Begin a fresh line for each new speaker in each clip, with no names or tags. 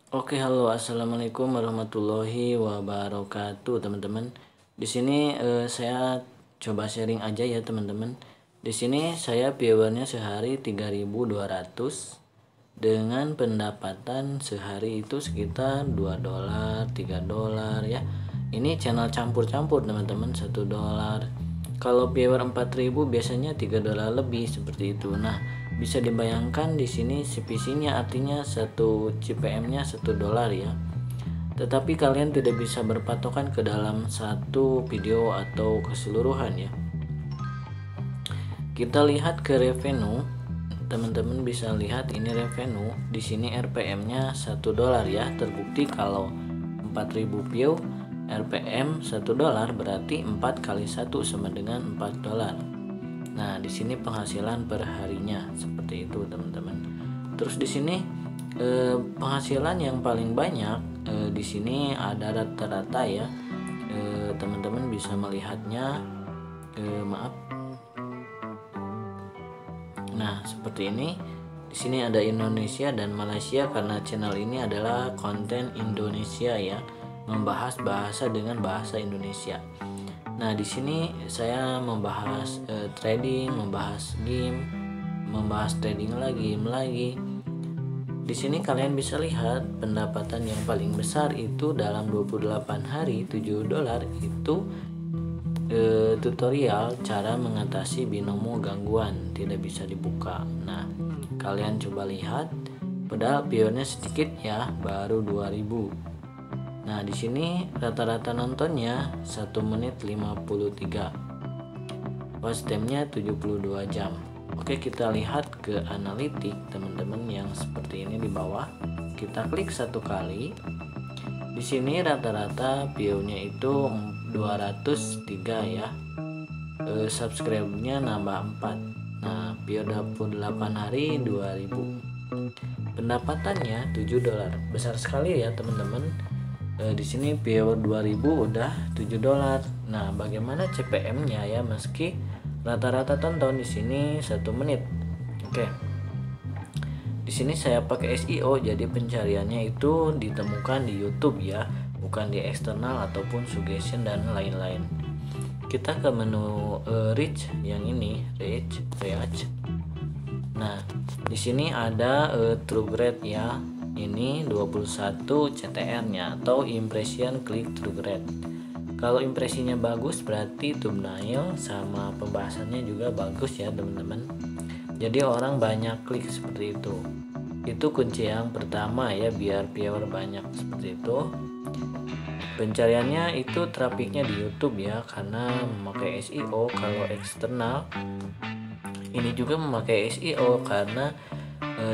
Oke, halo, assalamualaikum warahmatullahi wabarakatuh, teman-teman. Di sini saya coba sharing aja ya, teman-teman. Di sini saya viewernya sehari 3.200 dengan pendapatan sehari itu sekitar 2 dolar, 3 dolar ya. Ini channel campur-campur, teman-teman, 1 dolar. Kalau viewer 4.000 biasanya 3 dolar lebih seperti itu. Nah, bisa dibayangkan di sini CPC-nya artinya satu CPM-nya 1 dolar ya. Tetapi kalian tidak bisa berpatokan ke dalam satu video atau keseluruhan ya. Kita lihat ke revenue. Teman-teman bisa lihat ini revenue. Di sini RPM-nya 1 dolar ya. Terbukti kalau 4.000 view RPM 1 dolar berarti 4 kali 1 sama dengan 4 dolar. Nah, di sini penghasilan per harinya seperti itu, teman-teman. Terus di sini penghasilan yang paling banyak di sini ada rata-rata ya. Teman-teman bisa melihatnya. Maaf. Nah, seperti ini. Di sini ada Indonesia dan Malaysia karena channel ini adalah konten Indonesia ya, membahas bahasa dengan bahasa Indonesia. Nah, di sini saya membahas trading, membahas game, membahas trading lagi, game lagi. Di sini kalian bisa lihat pendapatan yang paling besar itu dalam 28 hari 7 dolar itu tutorial cara mengatasi binomo gangguan tidak bisa dibuka. Nah, kalian coba lihat, padahal viewernya sedikit ya, baru 2000. Nah, di sini rata-rata nontonnya 1 menit 53. Watch time-nya 72 jam. Oke, kita lihat ke analitik teman-teman yang seperti ini di bawah. Kita klik satu kali. Di sini rata-rata view-nya itu 203 ya. Subscribe-nya nambah 4. Nah, view 28 hari 2000. Pendapatannya 7 dolar. Besar sekali ya, teman-teman. Di sini viewer 2000 udah 7 dolar. Nah, bagaimana CPM-nya ya, meski rata-rata tonton di sini 1 menit. Oke. Di sini saya pakai SEO, jadi pencariannya itu ditemukan di YouTube ya, bukan di eksternal ataupun suggestion dan lain-lain. Kita ke menu reach yang ini, reach. Nah, di sini ada true rate ya. Ini 21 CTR-nya atau impression click through rate. Kalau impresinya bagus berarti thumbnail sama pembahasannya juga bagus ya, teman-teman. Jadi orang banyak klik seperti itu. Itu kunci yang pertama ya, biar viewer banyak seperti itu. Pencariannya itu trafficnya di YouTube ya, karena memakai SEO. Kalau eksternal ini juga memakai SEO karena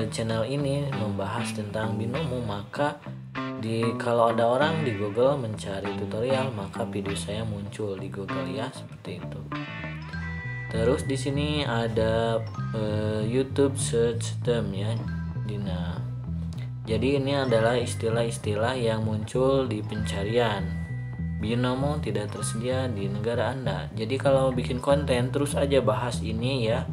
channel ini membahas tentang binomo, maka kalau ada orang di Google mencari tutorial, maka video saya muncul di Google ya, seperti itu. Terus di sini ada YouTube search term ya, Dina. Jadi ini adalah istilah-istilah yang muncul di pencarian. Binomo tidak tersedia di negara Anda. Jadi kalau bikin konten terus aja bahas ini ya.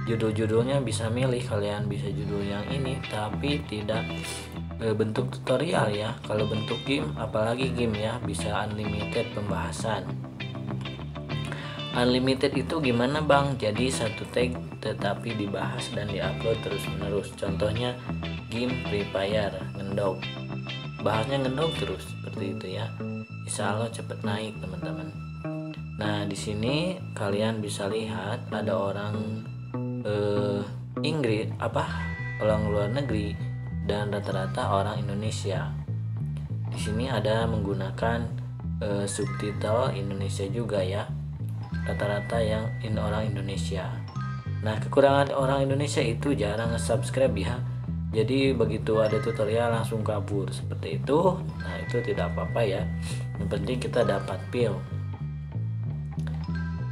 Judul-judulnya bisa milih, kalian bisa judul yang ini tapi tidak bentuk tutorial ya. Kalau bentuk game, apalagi game ya, bisa unlimited pembahasan. Unlimited itu gimana bang? Jadi satu tag tetapi dibahas dan diupload terus menerus. Contohnya game Free Fire, ngendog, bahasnya ngendog terus seperti itu ya. Insya Allah cepet naik teman-teman. Nah, di sini kalian bisa lihat ada orang Inggris, orang luar negeri, dan rata-rata orang Indonesia. Di sini ada menggunakan subtitle Indonesia juga ya, rata-rata yang orang Indonesia. Nah, kekurangan orang Indonesia itu jarang nge-subscribe ya, jadi begitu ada tutorial langsung kabur seperti itu. Nah, itu tidak apa-apa ya, yang penting kita dapat view.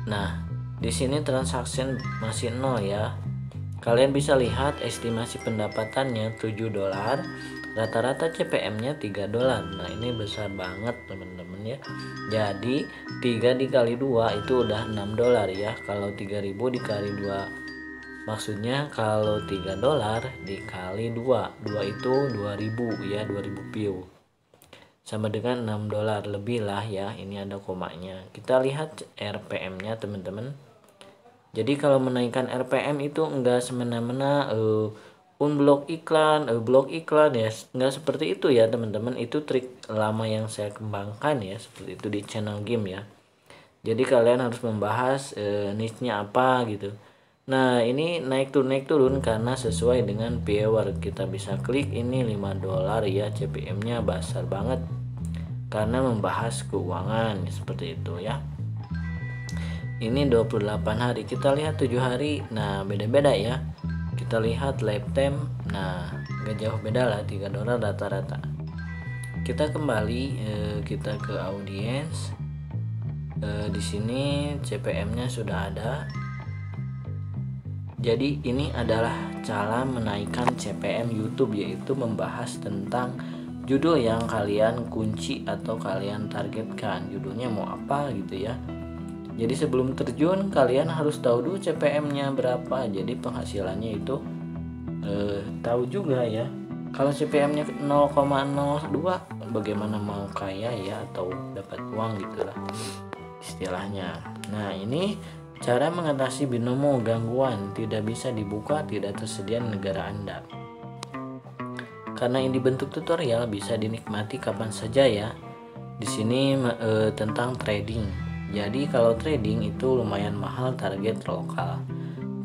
Nah, di sini transaction masih 0 ya. Kalian bisa lihat estimasi pendapatannya 7 dolar, rata-rata CPM-nya 3 dolar. Nah, ini besar banget teman-teman ya. Jadi 3 dikali 2 itu udah 6 dolar ya. Kalau 3000 dikali 2 Maksudnya kalau 3 dolar dikali 2 itu 2000 ya, 2000 view. Sama dengan 6 dolar lebih lah ya, ini ada komanya. Kita lihat RPM-nya teman-teman. Jadi kalau menaikkan RPM itu enggak semena-mena blok iklan ya, enggak seperti itu ya teman-teman. Itu trik lama yang saya kembangkan ya, seperti itu di channel game ya. Jadi kalian harus membahas niche-nya apa gitu. Nah ini naik turun karena sesuai dengan viewer. Kita bisa klik ini 5 dolar ya, CPM-nya besar banget karena membahas keuangan seperti itu ya. Ini 28 hari, kita lihat 7 hari. Nah beda-beda ya. Kita lihat lifetime. Nah gak jauh beda lah, 3 dolar rata-rata. Kita kembali kita ke audience. Di sini CPM-nya sudah ada. Jadi ini adalah cara menaikkan CPM YouTube, yaitu membahas tentang judul yang kalian kunci atau kalian targetkan. Judulnya mau apa gitu ya. Jadi sebelum terjun kalian harus tahu dulu CPM-nya berapa. Jadi penghasilannya itu tahu juga ya. Kalau CPM-nya 0,02 bagaimana mau kaya ya atau dapat uang gitulah istilahnya. Nah ini cara mengatasi binomo gangguan tidak bisa dibuka, tidak tersedia di negara Anda. Karena ini bentuk tutorial bisa dinikmati kapan saja ya. Di sini tentang trading. Jadi kalau trading itu lumayan mahal target lokal.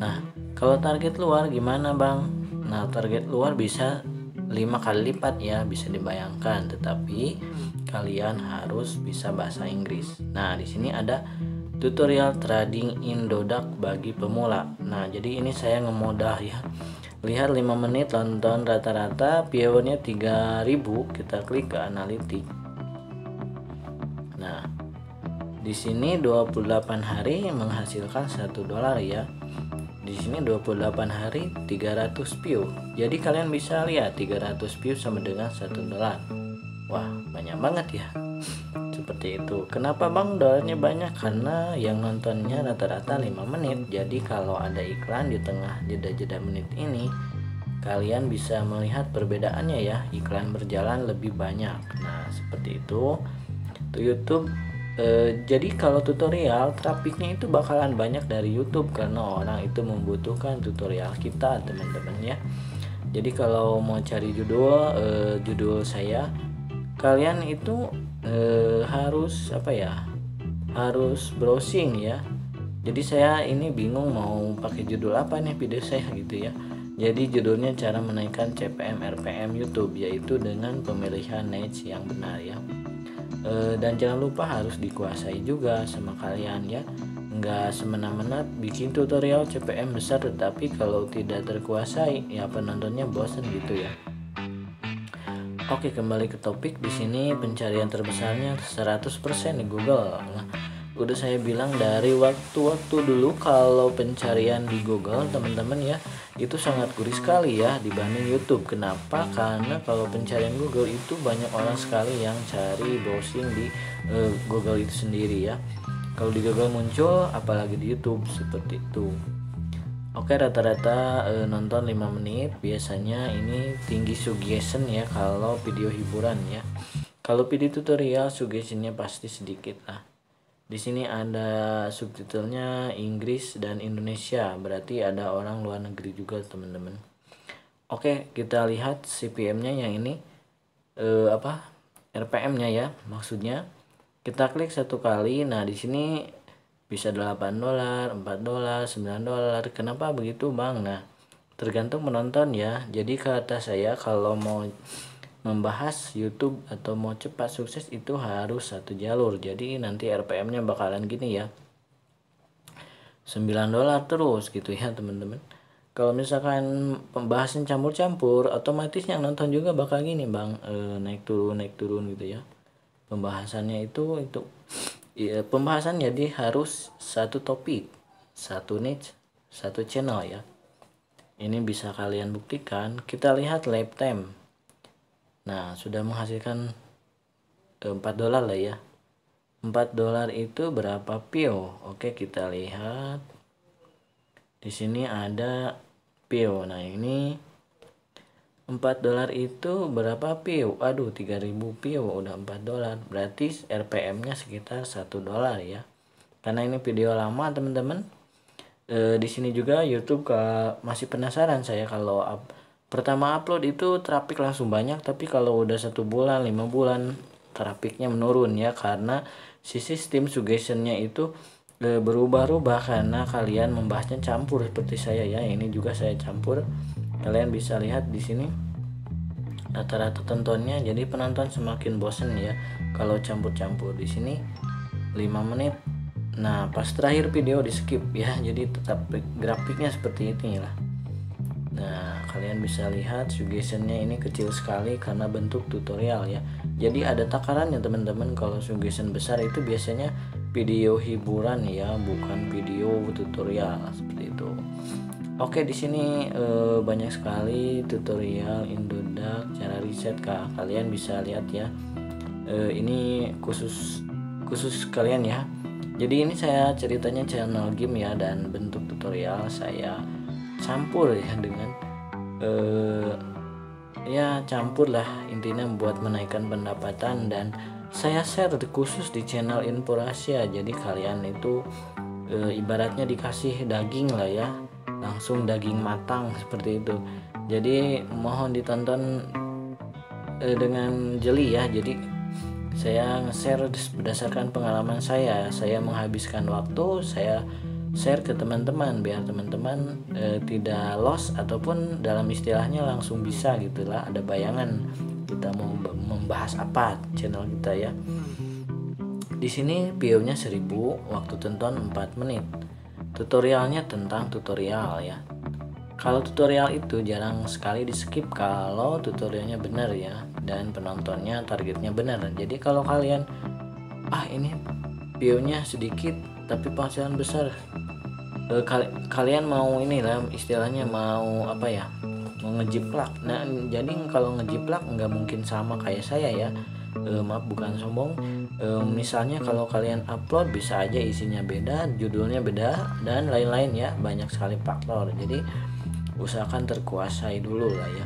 Nah, kalau target luar gimana, Bang? Nah, target luar bisa 5 kali lipat ya, bisa dibayangkan, tetapi kalian harus bisa bahasa Inggris. Nah, di sini ada tutorial trading Indodax bagi pemula. Nah jadi ini saya ngemodah ya. Lihat 5 menit tonton rata-rata viewernya 3000. Kita klik ke analitik. Nah di sini 28 hari menghasilkan 1 dolar ya. Di sini 28 hari 300 view. Jadi kalian bisa lihat 300 view sama dengan 1 dolar. Wah banyak banget ya. Seperti itu. Kenapa Bang dolarnya banyak? Karena yang nontonnya rata-rata 5 menit. Jadi kalau ada iklan di tengah jeda-jeda menit ini, kalian bisa melihat perbedaannya ya. Iklan berjalan lebih banyak. Nah seperti itu. Tuh YouTube. Jadi kalau tutorial trafficnya itu bakalan banyak dari YouTube karena orang itu membutuhkan tutorial kita teman-teman ya. Jadi kalau mau cari judul saya, kalian itu harus apa ya, harus browsing ya. Jadi saya ini bingung mau pakai judul apa nih video saya gitu ya. Jadi judulnya cara menaikkan CPM RPM YouTube, yaitu dengan pemilihan niche yang benar ya. Dan jangan lupa harus dikuasai juga sama kalian ya. Nggak semena-mena bikin tutorial CPM besar tetapi kalau tidak terkuasai ya penontonnya bosan gitu ya. Oke, kembali ke topik. Di sini pencarian terbesarnya 100% di Google. Nah, udah saya bilang dari waktu-waktu dulu kalau pencarian di Google teman-teman ya itu sangat gurih sekali ya dibanding YouTube. Kenapa? Karena kalau pencarian Google itu banyak orang sekali yang cari browsing di Google itu sendiri ya. Kalau di Google muncul, apalagi di YouTube seperti itu. Oke, rata-rata nonton 5 menit. Biasanya ini tinggi suggestion ya kalau video hiburan ya. Kalau video tutorial suggestionnya pasti sedikit lah. Di sini ada subtitlenya Inggris dan Indonesia, berarti ada orang luar negeri juga teman-teman. Oke, kita lihat CPM-nya yang ini RPM-nya ya. Maksudnya kita klik 1 kali. Nah, di sini bisa 8 dolar, 4 dolar, 9 dolar. Kenapa begitu Bang? Nah tergantung menonton ya. Jadi kata saya kalau mau membahas YouTube atau mau cepat sukses itu harus satu jalur. Jadi nanti RPM nya bakalan gini ya, 9 dolar terus gitu ya teman-teman. Kalau misalkan pembahasan campur-campur, otomatis yang nonton juga bakal gini Bang, naik turun gitu ya. Pembahasannya itu ya, pembahasan jadi harus satu topik, satu niche, satu channel ya. Ini bisa kalian buktikan. Kita lihat lifetime. Nah sudah menghasilkan 4 dolar lah ya. 4 dolar itu berapa view? Oke kita lihat. Di sini ada PIO. Nah, ini $4 itu berapa PIO? Aduh, 3000 PIO udah $4. Berarti RPM-nya sekitar $1 ya. Karena ini video lama, teman-teman. Di sini juga YouTube masih penasaran saya kalau pertama upload itu traffic langsung banyak, tapi kalau udah 1 bulan 5 bulan trafficnya menurun ya, karena si sistem suggestionnya itu berubah-ubah karena kalian membahasnya campur seperti saya ya. Ini juga saya campur, kalian bisa lihat di sini rata-rata tontonnya. Jadi penonton semakin bosen ya kalau campur-campur. Di sini 5 menit. Nah, pas terakhir video di skip ya, jadi tetap grafiknya seperti ini lah. Nah, kalian bisa lihat suggestionnya ini kecil sekali karena bentuk tutorial ya. Jadi ada takarannya teman-teman. Kalau suggestion besar itu biasanya video hiburan ya, bukan video tutorial seperti itu. Oke, di sini banyak sekali tutorial Indodax, cara riset kalian bisa lihat ya. Ini khusus kalian ya. Jadi ini saya ceritanya channel game ya, dan bentuk tutorial saya campur ya dengan ya campur lah intinya buat menaikkan pendapatan, dan saya share khusus di channel Info-Rahasia. Jadi kalian itu ibaratnya dikasih daging lah ya, langsung daging matang seperti itu. Jadi mohon ditonton dengan jeli ya. Jadi saya nge-share berdasarkan pengalaman saya menghabiskan waktu, saya share ke teman-teman biar teman-teman tidak lost ataupun dalam istilahnya langsung bisa gitulah, ada bayangan kita mau membahas apa channel kita ya. Di sini view-nya 1000, waktu tonton 4 menit. Tutorialnya tentang tutorial ya. Kalau tutorial itu jarang sekali di skip kalau tutorialnya benar ya, dan penontonnya targetnya benar. Jadi kalau kalian ini view-nya sedikit tapi penghasilan besar, kalian mau inilah istilahnya mau apa ya, mau ngejiplak. Nah, jadi kalau ngejiplak nggak mungkin sama kayak saya ya. Maaf, bukan sombong. Misalnya kalau kalian upload bisa aja isinya beda, judulnya beda, dan lain-lain ya, banyak sekali faktor. Jadi usahakan terkuasai dulu lah ya.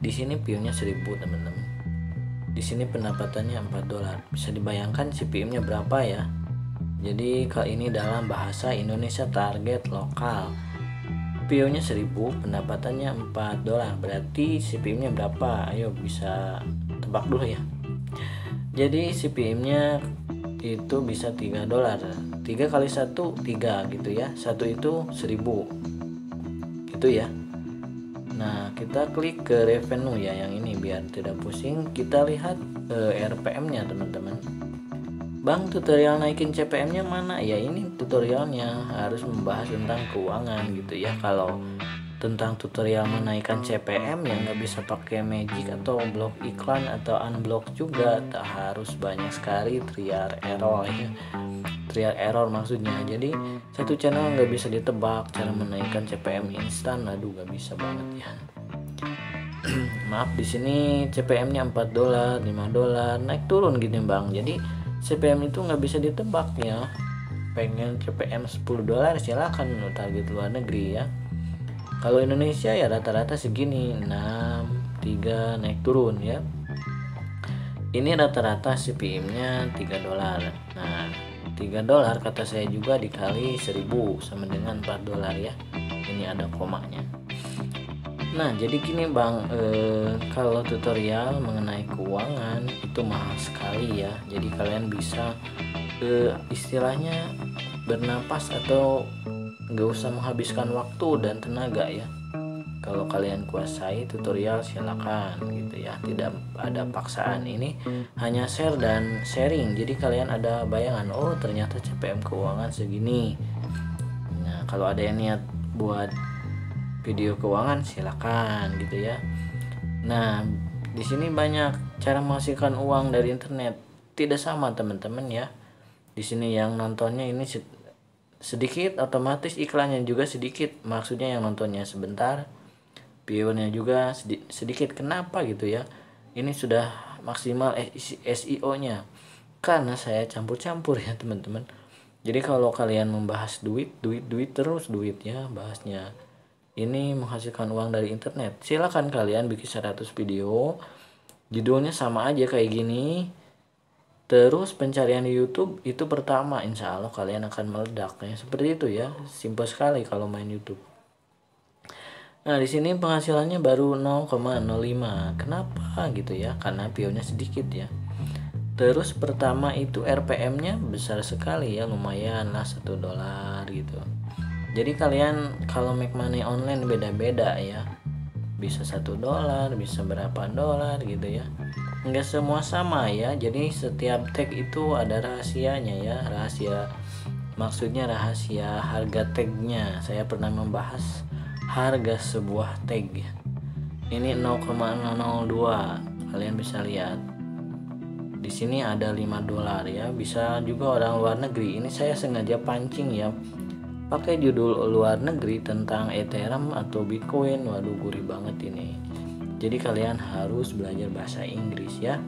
Di sini view-nya 1000 teman-teman. Di sini pendapatannya $4. Bisa dibayangkan CPM-nya berapa ya. Jadi kali ini dalam bahasa Indonesia target lokal. View-nya 1000, pendapatannya $4. Berarti CPM-nya berapa? Ayo bisa tebak dulu ya. Jadi CPM-nya itu bisa $3. 3 kali 1 3 gitu ya. 1 itu 1000 gitu ya. Nah, kita klik ke revenue ya, yang ini biar tidak pusing. Kita lihat RPM-nya teman-teman. Bang, tutorial naikin CPM-nya mana? Ya ini tutorialnya, harus membahas tentang keuangan gitu ya. Kalau tentang tutorial menaikkan CPM ya nggak bisa pakai magic atau blok iklan atau unblock juga, tak harus banyak sekali trial error ya. Trial error maksudnya. Jadi satu channel nggak bisa ditebak cara menaikkan CPM instan, aduh nggak bisa banget ya. Maaf, di sini CPM-nya $4, $5, naik turun gini bang. Jadi CPM itu nggak bisa ditebak ya. Pengen CPM $10 silakan, target luar negeri ya. Kalau Indonesia ya rata-rata segini, 6, 3 naik turun ya. Ini rata-rata CPM-nya $3. Nah, $3 kata saya juga dikali 1000 sama dengan $4 ya. Ini ada komanya. Nah, jadi gini bang, kalau tutorial mengenai keuangan itu mahal sekali ya. Jadi kalian bisa istilahnya bernapas atau nggak usah menghabiskan waktu dan tenaga ya. Kalau kalian kuasai tutorial silakan gitu ya, tidak ada paksaan. Ini hanya share dan sharing, jadi kalian ada bayangan, oh ternyata CPM keuangan segini. Nah, kalau ada yang niat buat video keuangan silakan gitu ya. Nah, di sini banyak cara menghasilkan uang dari internet, tidak sama teman-teman ya. Di sini yang nontonnya ini sedikit, otomatis iklannya juga sedikit. Maksudnya yang nontonnya sebentar, viewernya juga sedikit. Kenapa gitu ya? Ini sudah maksimal SEO-nya karena saya campur-campur ya teman-teman. Jadi kalau kalian membahas duit terus duit ya bahasnya, ini menghasilkan uang dari internet, silakan kalian bikin 100 video, judulnya sama aja kayak gini. Terus pencarian di YouTube itu pertama, insya Allah kalian akan meledak ya. Seperti itu ya, simpel sekali kalau main YouTube. Nah di sini penghasilannya baru 0,05. Kenapa gitu ya? Karena view-nya sedikit ya. Terus pertama itu RPM-nya besar sekali ya, lumayan lah $1 gitu. Jadi kalian kalau make money online beda-beda ya. Bisa $1, bisa berapa dolar gitu ya. Enggak semua sama ya, jadi setiap tag itu ada rahasianya ya. Rahasia maksudnya rahasia harga tagnya. Saya pernah membahas harga sebuah tag ya. Ini 0,002, kalian bisa lihat di sini ada $5 ya. Bisa juga orang luar negeri, ini saya sengaja pancing ya, pakai judul luar negeri tentang Ethereum atau Bitcoin. Waduh gurih banget ini. Jadi kalian harus belajar bahasa Inggris ya,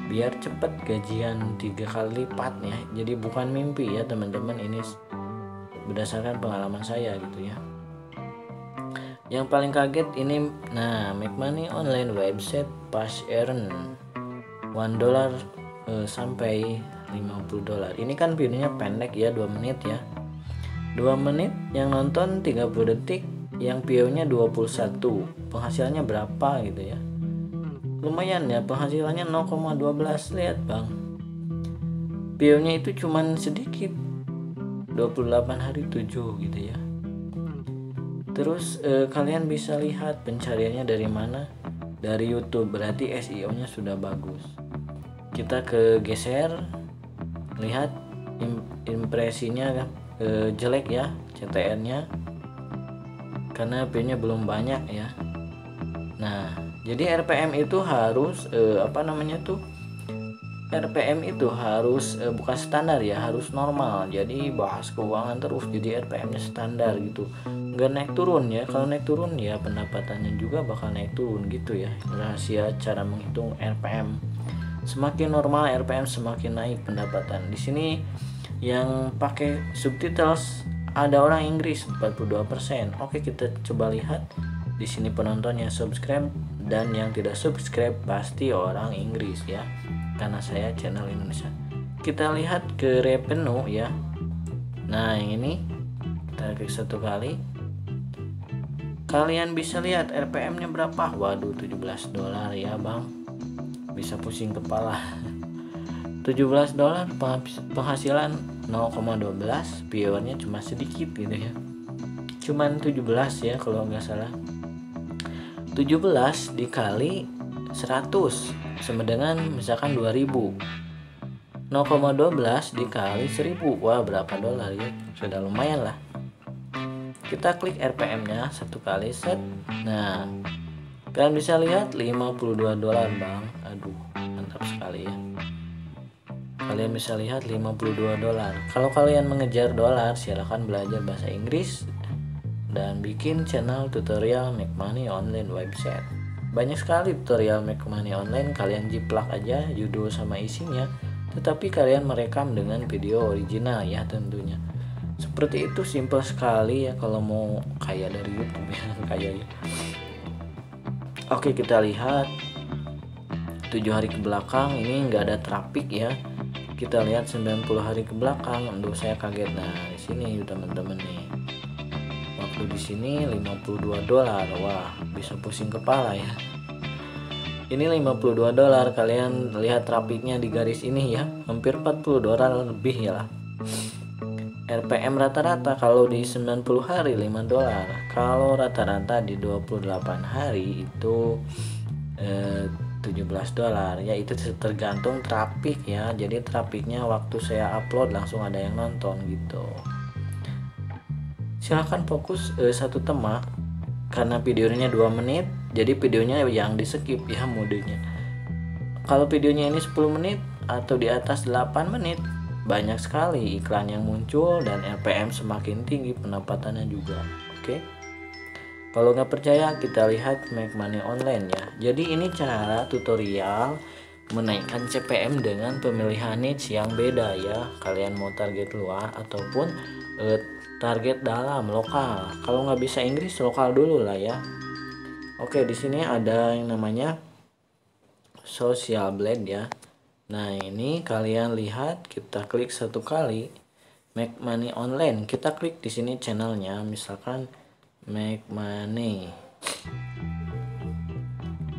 biar cepet gajian 3 kali lipat ya. Jadi bukan mimpi ya teman-teman, ini berdasarkan pengalaman saya gitu ya. Yang paling kaget ini, nah make money online website fast earn $1 sampai $50. Ini kan videonya pendek ya, 2 menit ya. 2 menit yang nonton 30 detik, yang view-nya 21. Penghasilannya berapa gitu ya? Lumayan ya, penghasilannya 0,12. Lihat bang, view-nya itu cuman sedikit, 28 hari 7 gitu ya. Terus kalian bisa lihat pencariannya dari mana? Dari YouTube, berarti SEO-nya sudah bagus. Kita ke geser, lihat impresinya jelek ya, CTR-nya, karena view-nya belum banyak ya. Nah jadi RPM itu harus RPM itu harus bukan standar ya, harus normal. Jadi bahas keuangan terus, jadi RPM-nya standar gitu, nggak naik turun ya. Kalau naik turun ya pendapatannya juga bakal naik turun gitu ya. Rahasia cara menghitung RPM, semakin normal RPM semakin naik pendapatan. Di sini yang pakai subtitles ada orang Inggris 42%. Oke, kita coba lihat di sini penonton yang subscribe dan yang tidak subscribe pasti orang Inggris ya, karena saya channel Indonesia. Kita lihat ke revenue ya. Nah yang ini kita klik 1 kali, kalian bisa lihat RPM-nya berapa. Waduh $17 ya bang, bisa pusing kepala. $17 penghasilan 0,12, viewernya cuma sedikit gitu ya, cuman 17 ya kalau nggak salah. 17 dikali 100 sama dengan misalkan 2000. 0,12 dikali 1000, wah berapa dolar ya, sudah lumayan lah. Kita klik RPM nya 1 kali set. Nah kalian bisa lihat $52 bang. Aduh mantap sekali ya, kalian bisa lihat $52. Kalau kalian mengejar dolar, silahkan belajar bahasa Inggris dan bikin channel tutorial make money online website. Banyak sekali tutorial make money online, kalian jiplak aja judul sama isinya, tetapi kalian merekam dengan video original ya tentunya. Seperti itu, simple sekali ya kalau mau kaya dari YouTube ya, kaya ya. Oke, kita lihat 7 hari ke belakang, ini nggak ada traffic ya. Kita lihat 90 hari ke belakang. Aduh saya kaget. Nah di sini teman-teman nih, waktu di sini $52. Wah bisa pusing kepala ya. Ini $52, kalian lihat trafficnya di garis ini ya, hampir $40 lebih ya lah. RPM rata-rata kalau di 90 hari $5. Kalau rata-rata di 28 hari itu $17 ya. Itu tergantung traffic ya. Jadi trafficnya waktu saya upload langsung ada yang nonton gitu. Silahkan fokus satu tema, karena videonya 2 menit, jadi videonya yang di skip ya modenya. Kalau videonya ini 10 menit atau di atas 8 menit, banyak sekali iklan yang muncul dan RPM semakin tinggi pendapatannya juga. Oke. Kalau nggak percaya kita lihat make money online ya. Jadi ini cara tutorial menaikkan CPM dengan pemilihan niche yang beda ya. Kalian mau target luar ataupun target dalam lokal. Kalau nggak bisa Inggris, lokal dulu lah ya. Oke, di sini ada yang namanya Social Blade ya. Nah, ini kalian lihat, kita klik satu kali Make Money Online. Kita klik di sini channelnya, misalkan Make Money.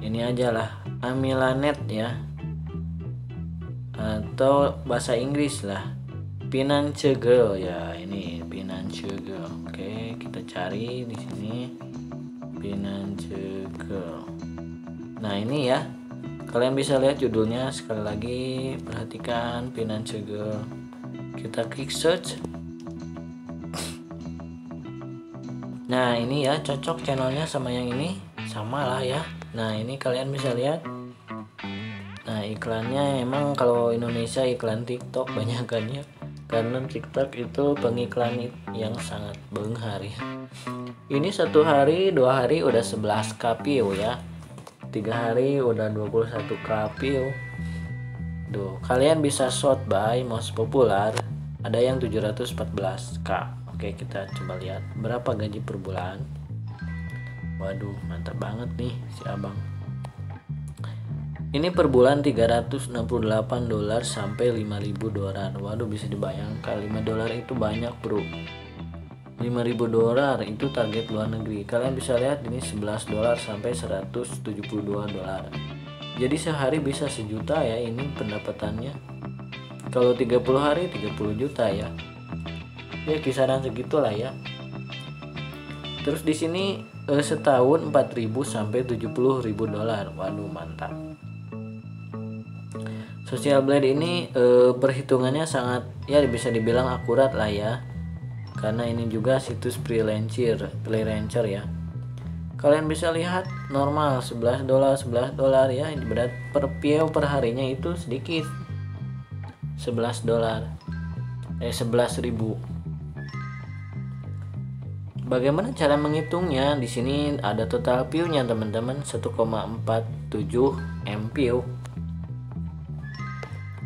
Ini aja lah, Amilanet ya. Atau bahasa Inggris lah, Financial Girl ya. Ini Financial Girl. Oke, kita cari di sini Financial Girl. Nah, ini ya. Kalian bisa lihat judulnya, sekali lagi perhatikan Financial Girl. Kita klik search. Nah, ini ya, cocok channelnya sama yang ini, sama lah ya. Nah, ini kalian bisa lihat. Nah, iklannya emang kalau Indonesia iklan TikTok banyak kan ya, karena TikTok itu pengiklan yang sangat benghar ya. Ini 1 hari 2 hari udah 11k view ya, 3 hari udah 21k view. Duh, kalian bisa sort by most popular, ada yang 714k. Oke, kita coba lihat berapa gaji per bulan. Waduh, mantap banget nih si abang. Ini per bulan $368 sampai $5.000. Waduh, bisa dibayangkan $5 itu banyak bro. $5.000 itu target luar negeri. Kalian bisa lihat ini $11 sampai $172. Jadi sehari bisa 1 juta ya ini pendapatannya. Kalau 30 hari 30 juta ya. Ya kisaran segitulah ya. Terus di sini setahun 4.000 sampai $70.000. Waduh, mantap. Social Blade ini perhitungannya sangat ya bisa dibilang akurat lah ya, karena ini juga situs freelancer ya. Kalian bisa lihat normal $11 ya, berat per view per harinya itu sedikit, $11 11.000. Bagaimana cara menghitungnya? Di sini ada total view-nya teman-teman, 1,47 M view.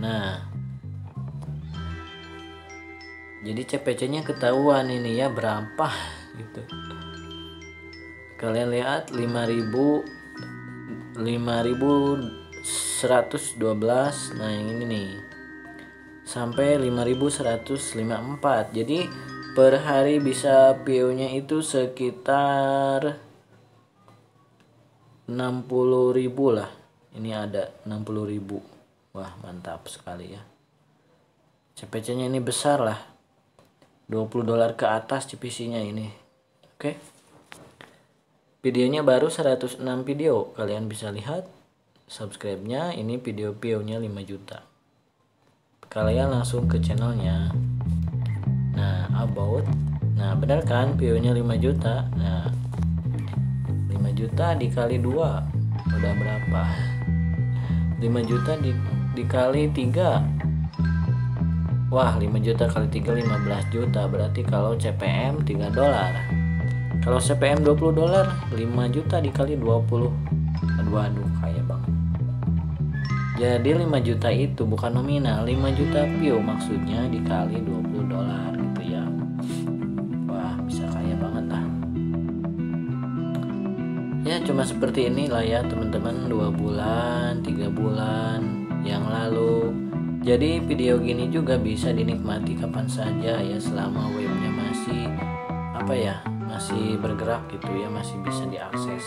Nah, jadi CPC-nya ketahuan ini ya berapa gitu. Kalian lihat 5.112. Nah, yang ini nih sampai 5.154. Jadi per hari bisa view-nya itu sekitar 60.000 lah. Ini ada 60.000. Wah, mantap sekali ya. CPC-nya ini besar lah, $20 ke atas CPC-nya ini. Oke. Videonya baru 106 video. Kalian bisa lihat subscribe-nya, ini video view-nya 5 juta. Kalian langsung ke channelnya. Nah, about. Nah, benar kan view-nya 5 juta. Nah, 5 juta dikali 2 udah berapa? 5 juta dikali 3. Wah, 5 juta kali 3 15 juta. Berarti kalau CPM $3. Kalau CPM $20, 5 juta dikali 20. Aduh, kaya banget. Jadi 5 juta itu bukan nominal, 5 juta view maksudnya dikali $20 gitu ya. Wah, bisa kaya banget lah. Ya cuma seperti inilah ya teman-teman, 2 bulan 3 bulan yang lalu. Jadi video gini juga bisa dinikmati kapan saja ya, selama webnya masih masih bergerak gitu ya, masih bisa diakses.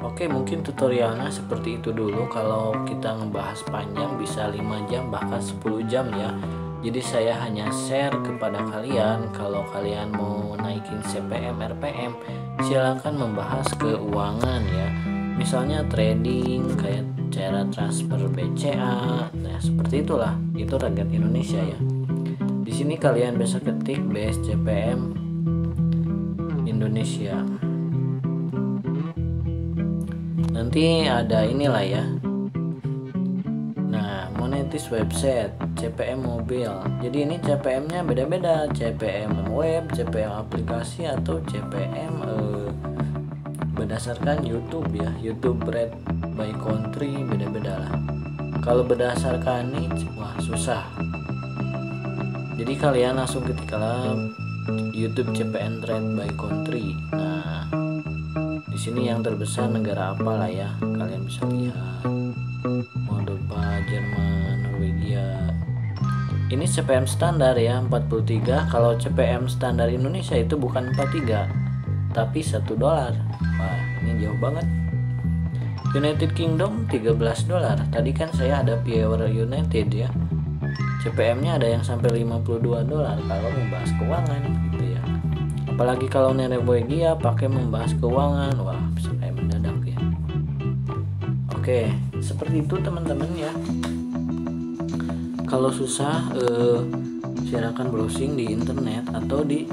Oke, mungkin tutorialnya seperti itu dulu. Kalau kita ngebahas panjang bisa 5 jam bahkan 10 jam ya. Jadi saya hanya share kepada kalian. Kalau kalian mau naikin CPM, RPM, silahkan membahas keuangan ya. Misalnya trading, kayak cara transfer BCA. Nah, seperti itulah. Itu rakyat Indonesia ya. Di sini kalian bisa ketik base CPM Indonesia. Nanti ada inilah ya. Nah, monetis website, CPM mobil. Jadi ini CPM-nya beda-beda. CPM web, CPM aplikasi, atau CPM berdasarkan YouTube ya. YouTube Red by country, beda-beda lah. Kalau berdasarkan niche, wah susah. Jadi kalian langsung ketiklah YouTube CPN Trade by country. Nah, di sini yang terbesar negara apa lah ya, kalian bisa lihat. Moldova, Jerman, Norwegia. Ini CPM standar ya 43. Kalau CPM standar Indonesia itu bukan 43, tapi $1. Wah, ini jauh banget. United Kingdom $13. Tadi kan saya ada Piewer United ya. CPM-nya ada yang sampai $52 kalau membahas keuangan gitu ya. Apalagi kalau Norwegia pakai membahas keuangan, wah bisa kayak mendadak ya. Oke, seperti itu teman-teman ya. Kalau susah silakan browsing di internet atau di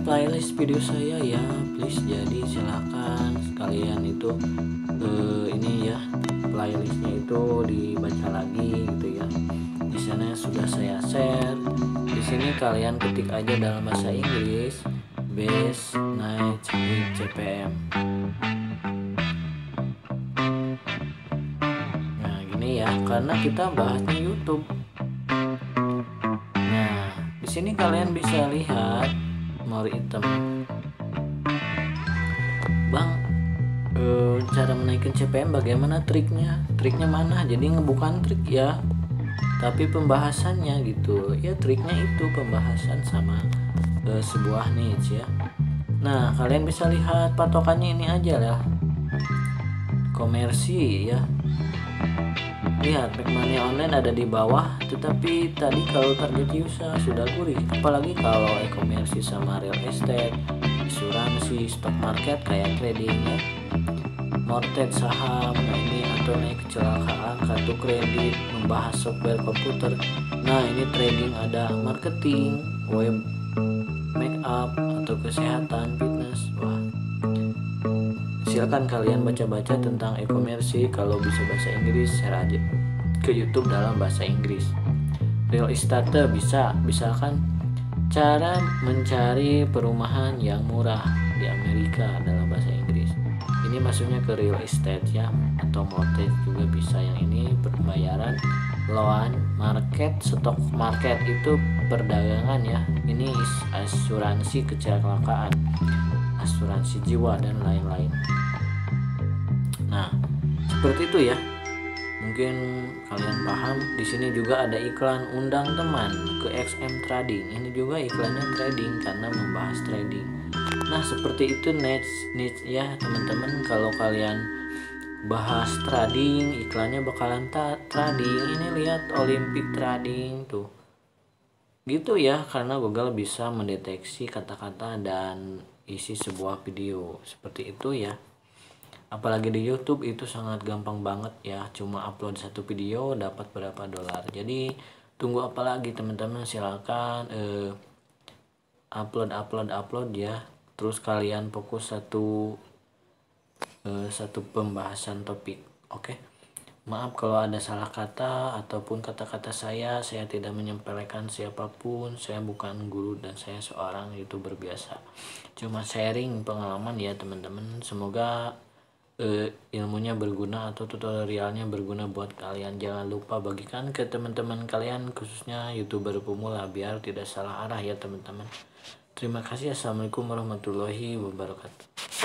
playlist video saya ya, please. Jadi silakan sekalian itu ini ya, playlistnya itu dibaca lagi gitu ya. Di sana sudah saya share. Di sini kalian ketik aja dalam bahasa Inggris best night with CPM. Nah gini ya, karena kita bahasnya YouTube. Nah di sini kalian bisa lihat more item. Bang, cara menaikkan CPM bagaimana triknya? Triknya mana? Jadi bukan trik ya, tapi pembahasannya gitu ya. Triknya itu pembahasan sama sebuah niche ya. Nah kalian bisa lihat patokannya ini aja lah, komersi ya. Lihat Make Money Online ada di bawah, tetapi tadi kalau target user sudah gurih. Apalagi kalau e-komersi sama real estate, asuransi, stock market kayak trading ya, mortgage saham, nah ini atau naik kecelakaan, kartu kredit, membahas software komputer. Nah ini trading, ada marketing, web, make up atau kesehatan, fitness. Wah, silakan kalian baca-baca tentang e-komersi. Kalau bisa bahasa Inggris, share aja ke YouTube dalam bahasa Inggris. Real estate bisa, misalkan cara mencari perumahan yang murah di Amerika dalam bahasa Inggris. Ini maksudnya ke real estate ya, atau mortgage juga bisa. Yang ini pembayaran loan, market, stock market itu perdagangan ya. Ini asuransi kecelakaan, asuransi jiwa dan lain-lain. Nah, seperti itu ya. Mungkin kalian paham. Di sini juga ada iklan undang teman ke XM Trading. Ini juga iklannya trading karena membahas trading. Nah, seperti itu niche ya, teman-teman. Kalau kalian bahas trading, iklannya bakalan trading. Ini lihat Olympic Trading tuh. Gitu ya, karena Google bisa mendeteksi kata-kata dan isi sebuah video. Seperti itu ya. Apalagi di YouTube itu sangat gampang banget ya, cuma upload satu video dapat berapa $. Jadi tunggu apa lagi teman-teman, silakan upload ya. Terus kalian fokus satu pembahasan topik. Oke. Maaf kalau ada salah kata ataupun kata-kata saya tidak menyepelekan siapapun. Saya bukan guru dan saya seorang YouTuber biasa. Cuma sharing pengalaman ya teman-teman. Semoga ilmunya berguna atau tutorialnya berguna buat kalian. Jangan lupa bagikan ke teman-teman kalian, khususnya YouTuber pemula, biar tidak salah arah ya teman-teman. Terima kasih. Assalamualaikum warahmatullahi wabarakatuh.